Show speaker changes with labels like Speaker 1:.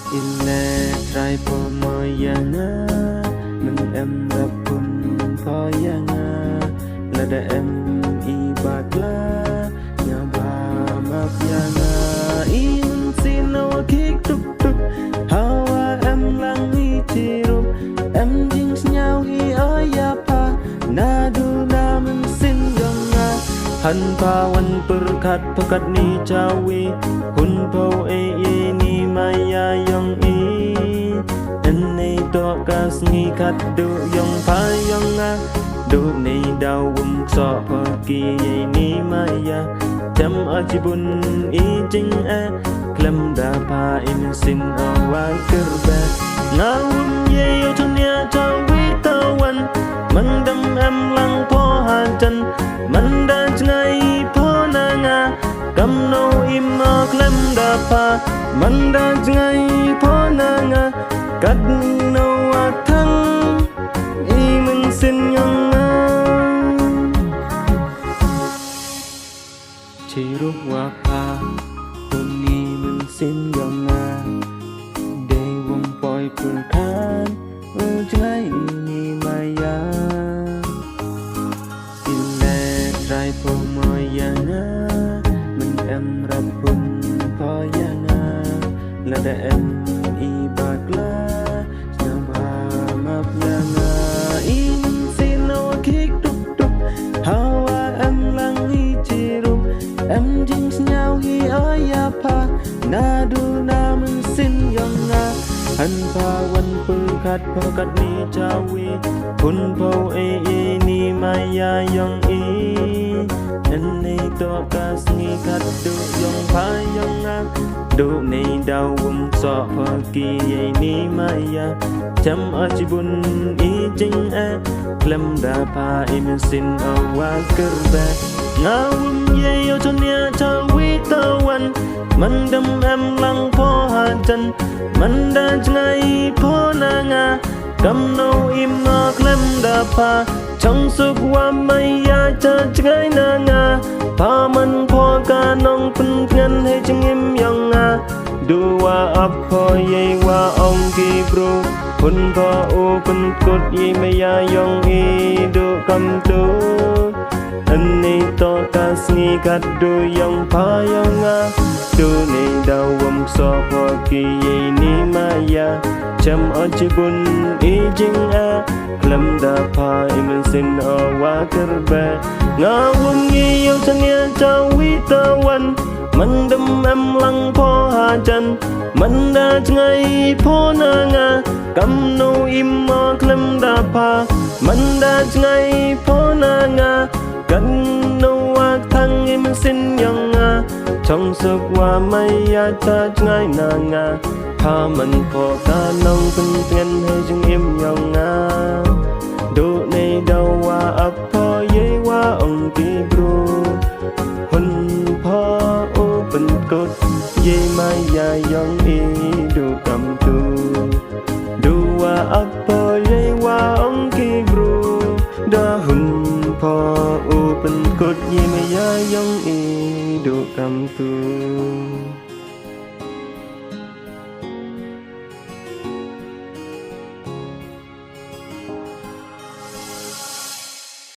Speaker 1: Ile trai po moyanga mình em gặp pun poyanga lada em ibakla nyaba mapyanga in sino kik tuk tuk hawa em lang itiru em jings nhau hi ayapa nadu namin sinjonga han pawan perkat pekat ni cawi hun po ni maya yong i ene to kas ngi khat du yong pa yong a du nei dau so pa ki ni maya jam ajibun i jing a klam da pa in sin awa kerba ngawun ye yo tunya tawi tawan mandam em lang po han chan manda ngai po nanga kam no im no klam da pa manda ngai po nanga kat no athang i min sin yong a chi ru wa pa kun ni min sin yong a de wong poi pul khan ngai ni maya ile trai po moyanga mình em rap pun poyanga lada em ibakla nyaba mapyanga in sino kik tuk tuk hawa em lang ichirum em jings nhau hi ayapa nadu namin sin yonga han pawan perkat pekat ni cawi pun po ni maya yong i ene to kas ngi khat du yong pa yong a du nei dau so pa ki ni maya cham ajibun i jing a klam da pa in sin awa kerba ngawum ye yo tonia tawi tawan mandam em lang po hajan manda ngai po nanga kam no im no klam da pa trong suk wa maya cha ngai nanga pa man po ka nong pun ngan he ching im yong a du wa ap po ye wa ong ki bro pun po u pun kut ye maya yong i du kam tu ane to kas ngi kat du yong pa yong a du nei dau so po ki ye ni maya cham ajibun i jing a klam da pa imen sin awa kerba ngawung ngi yo tania cawi tawan mandam em lang po hajan manda ngai po nanga kam no im mo klam da pa manda ngai po nanga kan no wa thang im sin yonga trong suk wa maya cha ngai nanga pa man po ka nong pun ngan he jing im yonga du nei dau wa ap po ye wa ong ki bro hun po o pen kot ye maya yong i du kam tu du wa ap po ye wa ong ki bro da hun po o pen kot ye maya yong i du kam tu